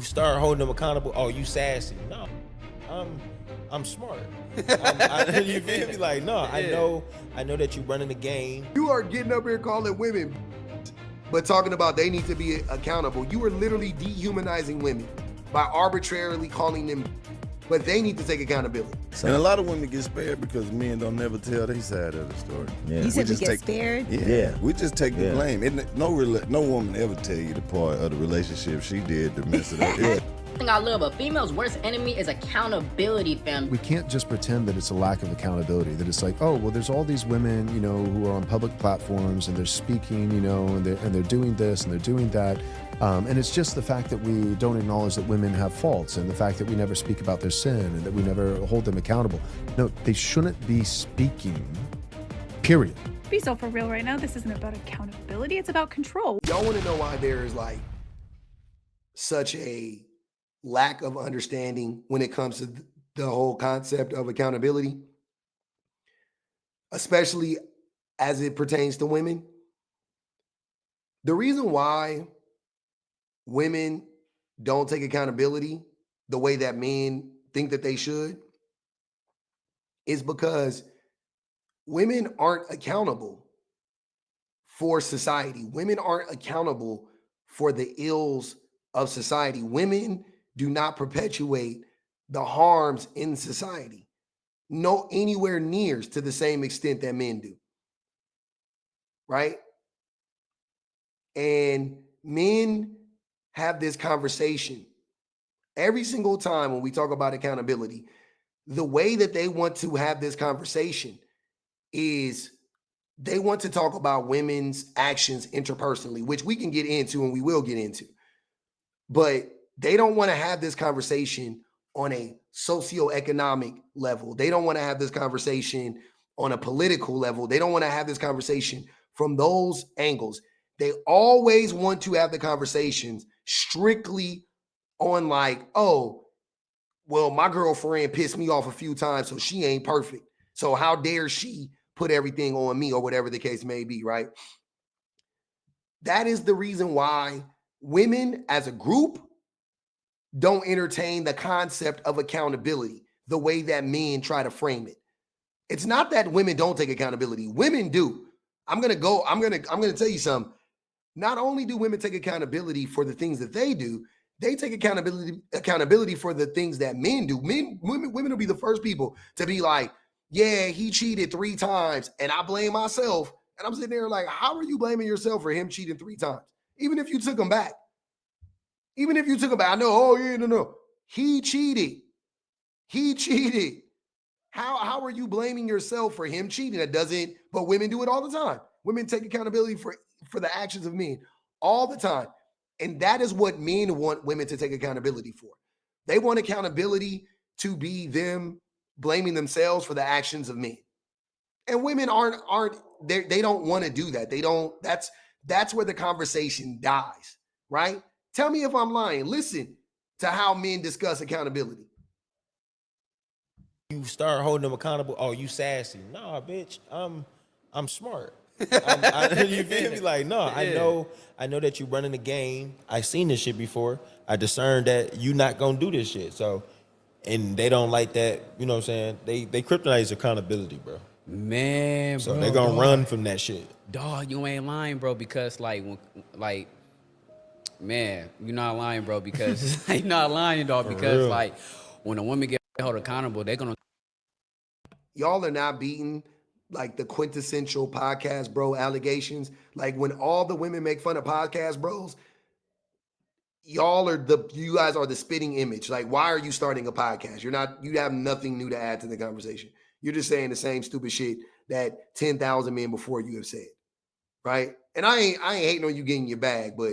Start holding them accountable. Oh, you sassy? No, I'm smart. You feel me? Like, no, I know that you running the game. You are getting up here calling women, but talking about they need to be accountable. You are literally dehumanizing women by arbitrarily calling them, but they need to take accountability. And a lot of women get spared because men don't never tell their side of the story. Yeah. You said we get spared? Yeah. We just take the blame. No woman ever tell you the part of the relationship she did to mess it up. The thing I love, a female's worst enemy is accountability, fam. We can't just pretend that it's a lack of accountability, that it's like, oh, well, there's all these women, who are on public platforms and they're speaking, and they're doing this and they're doing that. And it's just the fact that we don't acknowledge that women have faults and the fact that we never speak about their sin and that we never hold them accountable. No, they shouldn't be speaking, period. Be so for real right now. This isn't about accountability. It's about control. Y'all want to know why there is such a lack of understanding when it comes to the whole concept of accountability, especially as it pertains to women? The reason why women don't take accountability the way that men think that they should is because women aren't accountable for society. Women aren't accountable for the ills of society. Women do not perpetuate the harms in society, no anywhere near to the same extent that men do, right? And men have this conversation every single time when we talk about accountability. The way that they want to have this conversation is they want to talk about women's actions interpersonally, which we can get into and we will get into. But they don't want to have this conversation on a socioeconomic level. They don't want to have this conversation on a political level. They don't want to have this conversation from those angles. They always want to have the conversations strictly on oh, well, my girlfriend pissed me off a few times, so she ain't perfect. So how dare she put everything on me, or whatever the case may be, right? That is the reason why women as a group don't entertain the concept of accountability the way that men try to frame it. It's not that women don't take accountability. Women do. I'm going to tell you something. Not only do women take accountability for the things that they do, they take accountability for the things that men do. Women will be the first people to be like, yeah, he cheated 3 times and I blame myself. And I'm sitting there like, how are you blaming yourself for him cheating 3 times? Even if you took him back. I know, oh yeah, no. He cheated. How are you blaming yourself for him cheating? But women do it all the time. Women take accountability for the actions of men all the time. And that is what men want women to take accountability for. They want accountability to be them blaming themselves for the actions of men. And women they don't want to do that. They don't, that's where the conversation dies, right? Tell me if I'm lying. Listen to how men discuss accountability. You start holding them accountable. Oh, you sassy? No, bitch. I'm smart. You feel me? Like, no, I know that you running the game. I seen this shit before. I discerned that you not gonna do this shit. So, and they don't like that. You know what I'm saying? They kryptonite accountability, bro. Man, so bro, they're gonna run from that shit. Dog, you ain't lying, bro. Because man, you're not lying, bro. Because you're not lying, dog. Because when a woman get held accountable, they're gonna. Y'all are not beating the quintessential podcast bro allegations. Like when all the women make fun of podcast bros, you guys are the spitting image. Like, why are you starting a podcast? You have nothing new to add to the conversation. You're just saying the same stupid shit that 10,000 men before you have said, right? And I ain't hating on you getting your bag, but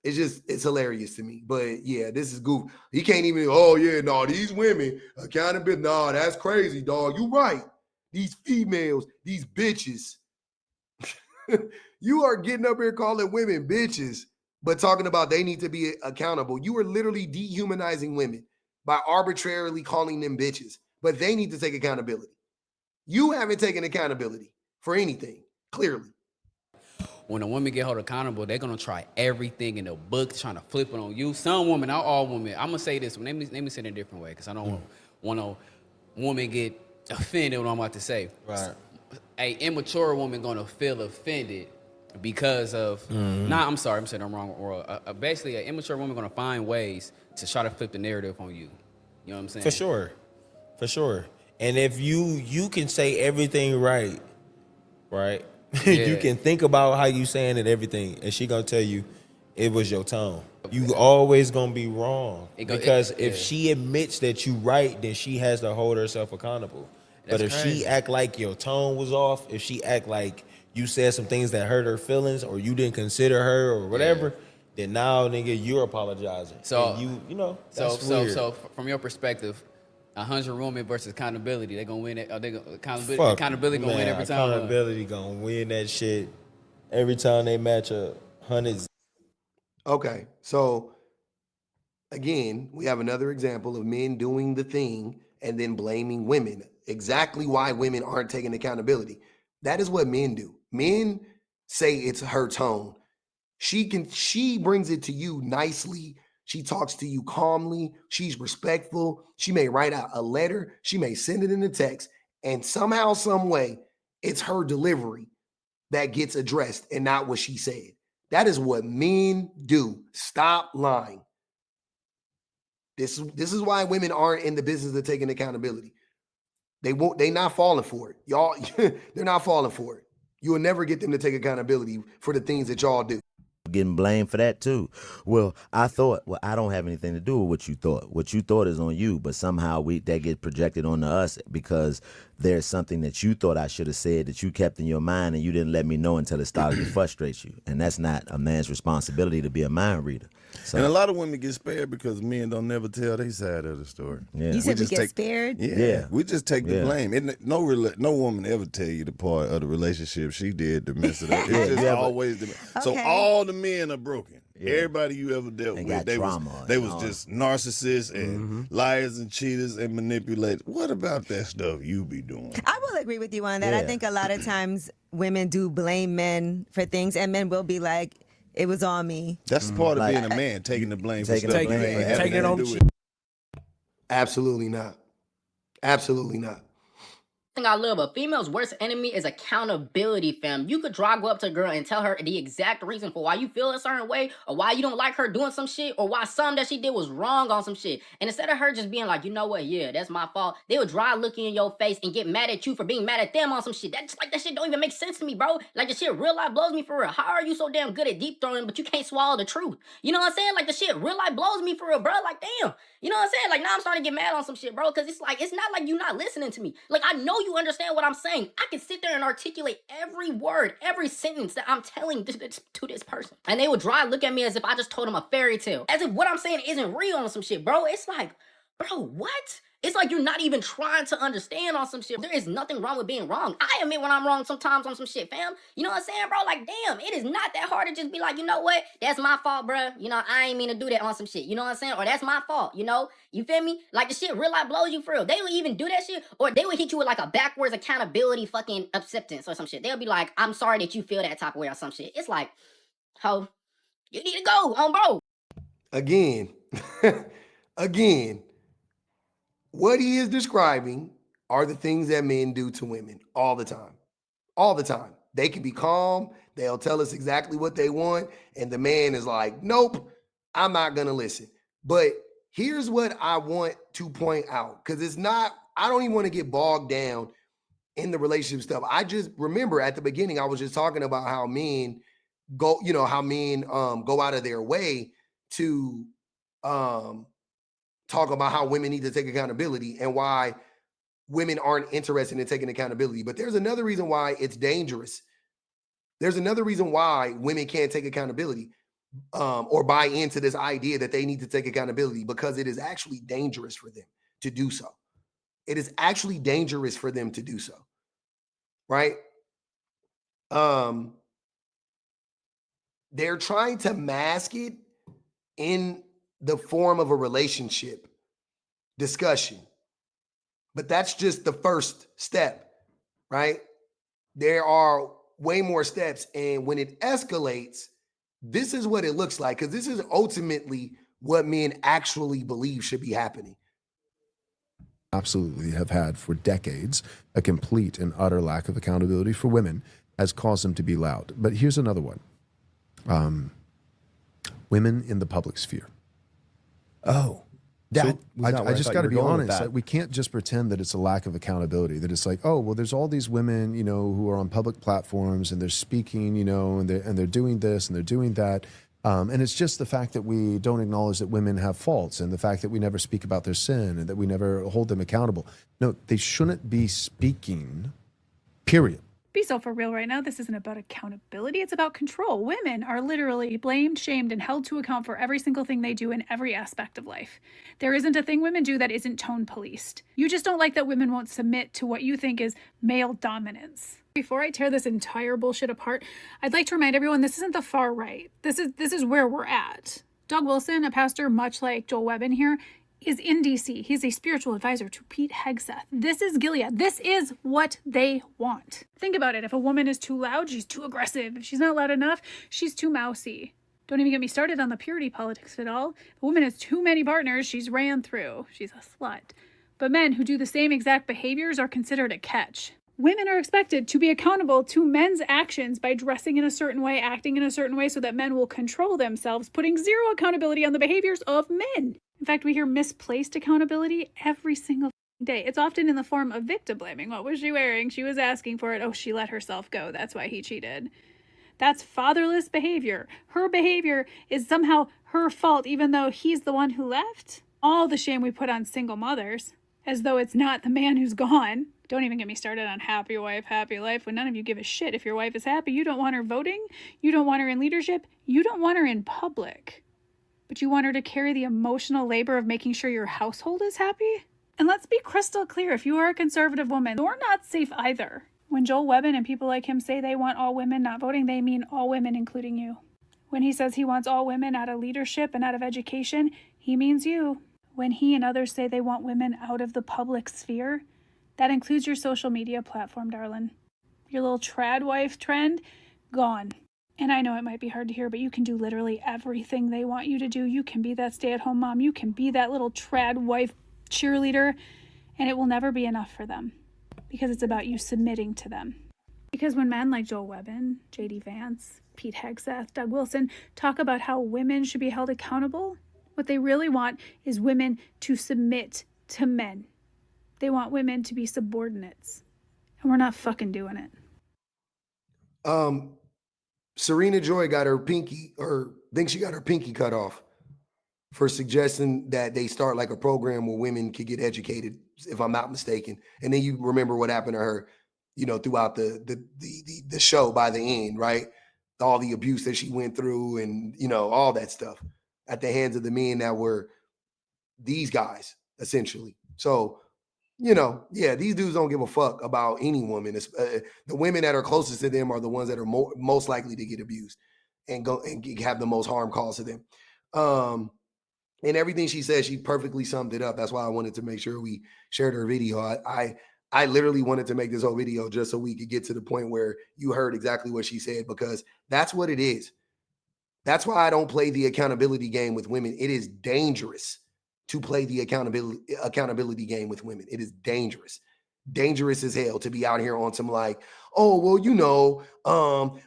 it's hilarious to me. But yeah, this is goof. He can't even, these women, accountability, that's crazy, dog. You right. These females, these bitches. You are getting up here calling women bitches, but talking about they need to be accountable. You are literally dehumanizing women by arbitrarily calling them bitches, but they need to take accountability. You haven't taken accountability for anything, clearly. when a woman get held accountable, they're gonna try everything in the book, trying to flip it on you. Some women, not all women. I'm gonna say this. Let me say it a different way, because I don't want no woman get offended when I'm about to say. Right. A immature woman gonna feel offended because of. Nah, I'm sorry. I'm saying I'm wrong. Or basically, an immature woman gonna find ways to try to flip the narrative on you. You know what I'm saying? For sure. And if you can say everything right, you Yeah. can think about how you saying it, everything, and she gonna tell you it was your tone. You always gonna be wrong, because if she admits that you right, then she has to hold herself accountable. But if crazy. she act like your tone was off, if she act like you said some things that hurt her feelings, or you didn't consider her or whatever, then now, nigga, you're apologizing. So and you know, So that's weird. so from your perspective, 100 women versus accountability, they gonna win it. Are they accountability? Fuck, Accountability gonna win man, every time. Accountability gonna win that shit every time they match up. Hundreds. Okay, so again, we have another example of men doing the thing and then blaming women. Exactly why women aren't taking accountability. That is what men do. Men say it's her tone. She brings it to you nicely. She talks to you calmly. She's respectful. She may write out a letter. She may send it in a text. And somehow, some way, it's her delivery that gets addressed and not what she said. That is what men do. Stop lying. This is why women aren't in the business of taking accountability. They not falling for it. Y'all, they're not falling for it. You will never get them to take accountability for the things that y'all do. Getting blamed for that too. Well, I don't have anything to do with what you thought. What you thought is on you, but somehow that gets projected onto us because there's something that you thought I should have said that you kept in your mind and you didn't let me know until it started to frustrate you. And that's not a man's responsibility to be a mind reader. So, And a lot of women get spared because men don't never tell their side of the story. yeah. You said we just get take- spared? Yeah, we just take the Yeah. blame. No woman ever tell you the part of the relationship she did to mess it up. It's just Yeah, but- always so Okay. all the men are broken. Yeah. Everybody you ever dealt And with, got they trauma was and all. just narcissists and liars and cheaters and manipulators. What about that stuff you be doing? I will agree with you on that. I Yeah. think a lot of times women do blame men for things, and men will be like, it was on me. That's part of Like- being a man, taking the blame for Taking stuff the you blame. ain't having Taking it nothing on to the do with. Absolutely not. Absolutely not. Thing I love, a female's worst enemy is accountability, fam. You could go up to a girl and tell her the exact reason for why you feel a certain way, or why you don't like her doing some shit, or why something that she did was wrong on some shit. And instead of her just being like, you know what, yeah, that's my fault, they would dry looking in your face and get mad at you for being mad at them on some shit. That's like, that shit don't even make sense to me, bro. Like, the shit real life blows me for real. How are you so damn good at deep throwing, but you can't swallow the truth? You know what I'm saying? Like, the shit real life blows me for real, bro. Like, damn. You know what I'm saying? Like, now I'm starting to get mad on some shit, bro, because it's like, it's not like you not listening to me. Like, I know you understand what I'm saying. I can sit there and articulate every word, every sentence that I'm telling to this person. And they would dry look at me as if I just told them a fairy tale. As if what I'm saying isn't real on some shit, bro. It's like, bro, what? It's like you're not even trying to understand on some shit. There is nothing wrong with being wrong. I admit when I'm wrong sometimes on some shit, fam. You know what I'm saying, bro? Like, damn, it is not that hard to just be like, you know what? That's my fault, bro. You know, I ain't mean to do that on some shit. You know what I'm saying? Or that's my fault, you know? You feel me? Like, the shit real life blows you for real. They will even do that shit, or they will hit you with like a backwards accountability fucking acceptance or some shit. They'll be like, I'm sorry that you feel that type of way or some shit. It's like, ho, you need to go on, bro. Again, again, what he is describing are the things that men do to women all the time. All the time. They can be calm. They'll tell us exactly what they want. And the man is like, nope, I'm not going to listen. But here's what I want to point out, because it's not, I don't even want to get bogged down in the relationship stuff. I just remember at the beginning, I was just talking about how men go, go out of their way to talk about how women need to take accountability and why women aren't interested in taking accountability. But there's another reason why it's dangerous. There's another reason why women can't take accountability or buy into this idea that they need to take accountability, because it is actually dangerous for them to do so. It is actually dangerous for them to do so, right? They're trying to mask it in the form of a relationship discussion. But that's just the first step, right? There are way more steps. And when it escalates, this is what it looks like, because this is ultimately what men actually believe should be happening. Absolutely have had for decades a complete and utter lack of accountability for women has caused them to be loud. But here's another one. Women in the public sphere. Oh, that I just got to be honest. Like, we can't just pretend that it's a lack of accountability, that it's like, oh, well, there's all these women, you know, who are on public platforms and they're speaking, you know, and they're doing this and they're doing that. And it's just the fact that we don't acknowledge that women have faults, and the fact that we never speak about their sin, and that we never hold them accountable. No, they shouldn't be speaking, period. Be so for real right now. This isn't about accountability. It's about control. Women are literally blamed, shamed, and held to account for every single thing they do in every aspect of life. There isn't a thing women do that isn't tone policed. You just don't like that women won't submit to what you think is male dominance. Before I tear this entire bullshit apart, I'd like to remind everyone this isn't the far right. This is where we're at. Doug Wilson, a pastor much like Joel Webbon here, is in DC. He's a spiritual advisor to Pete Hegseth. This is Gilead. This is what they want. Think about it. If a woman is too loud, she's too aggressive. If she's not loud enough, she's too mousy. Don't even get me started on the purity politics of it all. If a woman has too many partners, she's ran through. She's a slut. But men who do the same exact behaviors are considered a catch. Women are expected to be accountable to men's actions by dressing in a certain way, acting in a certain way, so that men will control themselves, putting zero accountability on the behaviors of men. In fact, we hear misplaced accountability every single day. It's often in the form of victim blaming. What was she wearing? She was asking for it. Oh, she let herself go. That's why he cheated. That's fatherless behavior. Her behavior is somehow her fault, even though he's the one who left. All the shame we put on single mothers, as though it's not the man who's gone. Don't even get me started on happy wife, happy life, when none of you give a shit if your wife is happy. You don't want her voting. You don't want her in leadership. You don't want her in public. But you want her to carry the emotional labor of making sure your household is happy? And let's be crystal clear, if you are a conservative woman, you're not safe either. When Joel Webbon and people like him say they want all women not voting, they mean all women, including you. When he says he wants all women out of leadership and out of education, he means you. When he and others say they want women out of the public sphere, that includes your social media platform, darling. Your little trad wife trend, gone. And I know it might be hard to hear, but you can do literally everything they want you to do. You can be that stay-at-home mom. You can be that little trad wife cheerleader, and it will never be enough for them, because it's about you submitting to them. Because when men like Joel Webbon, J.D. Vance, Pete Hegseth, Doug Wilson talk about how women should be held accountable, what they really want is women to submit to men. They want women to be subordinates. And we're not fucking doing it. Serena Joy got her pinky, or thinks she got her pinky cut off for suggesting that they start like a program where women could get educated, if I'm not mistaken. And then you remember what happened to her, you know, throughout the show by the end, right? All the abuse that she went through and, you know, all that stuff at the hands of the men that were these guys, essentially. So, you know, yeah, these dudes don't give a fuck about any woman. The women that are closest to them are the ones that are most likely to get abused and go and have the most harm caused to them. And everything she said, she perfectly summed it up. That's why I wanted to make sure we shared her video. I literally wanted to make this whole video just so we could get to the point where you heard exactly what she said, because that's what it is. That's why I don't play the accountability game with women. It is dangerous to play the accountability game with women. It is dangerous as hell to be out here on some like, oh, well, you know,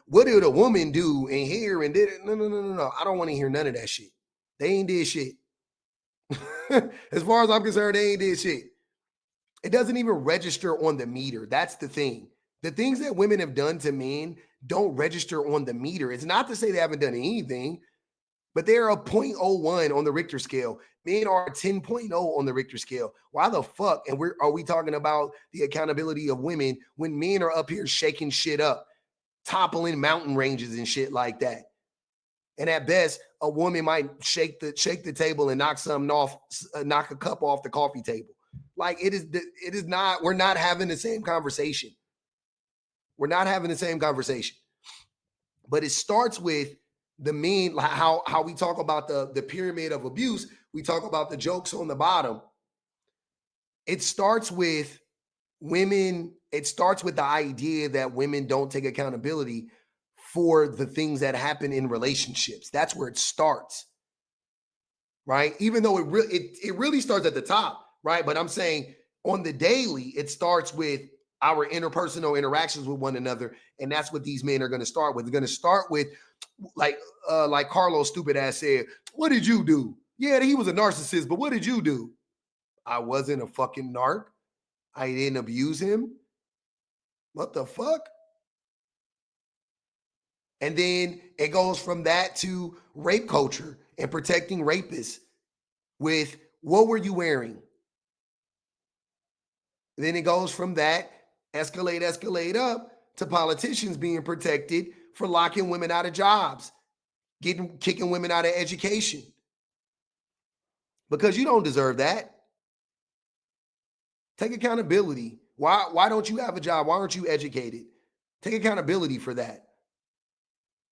what did a woman do in here and did it? No. I don't want to hear none of that shit. They ain't did shit. As far as I'm concerned, they ain't did shit. It doesn't even register on the meter. That's the thing. The things that women have done to men don't register on the meter. It's not to say they haven't done anything, but they're a 0.01 on the Richter scale. Men are a 10.0 on the Richter scale. Why the fuck? And are we talking about the accountability of women when men are up here shaking shit up, toppling mountain ranges and shit like that? And at best, a woman might shake the table and knock something off, knock a cup off the coffee table. Like it is not. We're not having the same conversation. We're not having the same conversation. But it starts with the men, how we talk about the pyramid of abuse. We talk about the jokes on the bottom. It starts with women, it starts with the idea that women don't take accountability for the things that happen in relationships. That's where it starts, right? Even though it really starts at the top, right? But I'm saying on the daily, it starts with our interpersonal interactions with one another, and that's what these men are going to start with. They're going to start with, like Carlos stupid ass said, "What did you do?" Yeah, he was a narcissist, but what did you do? I wasn't a fucking narc. I didn't abuse him. What the fuck? And then it goes from that to rape culture and protecting rapists with what were you wearing? Then it goes from that, escalate up to politicians being protected for locking women out of jobs, kicking women out of education. Because you don't deserve that. Take accountability. Why don't you have a job? Why aren't you educated? Take accountability for that.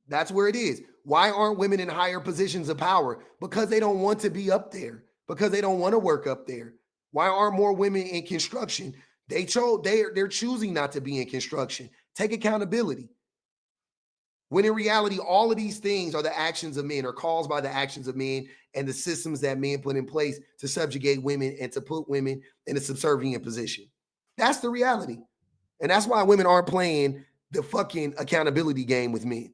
That's where it is. Why aren't women in higher positions of power? Because they don't want to be up there. Because they don't want to work up there. Why aren't more women in construction? They're choosing not to be in construction. Take accountability. When in reality, all of these things are the actions of men, or caused by the actions of men and the systems that men put in place to subjugate women and to put women in a subservient position. That's the reality. And that's why women aren't playing the fucking accountability game with men.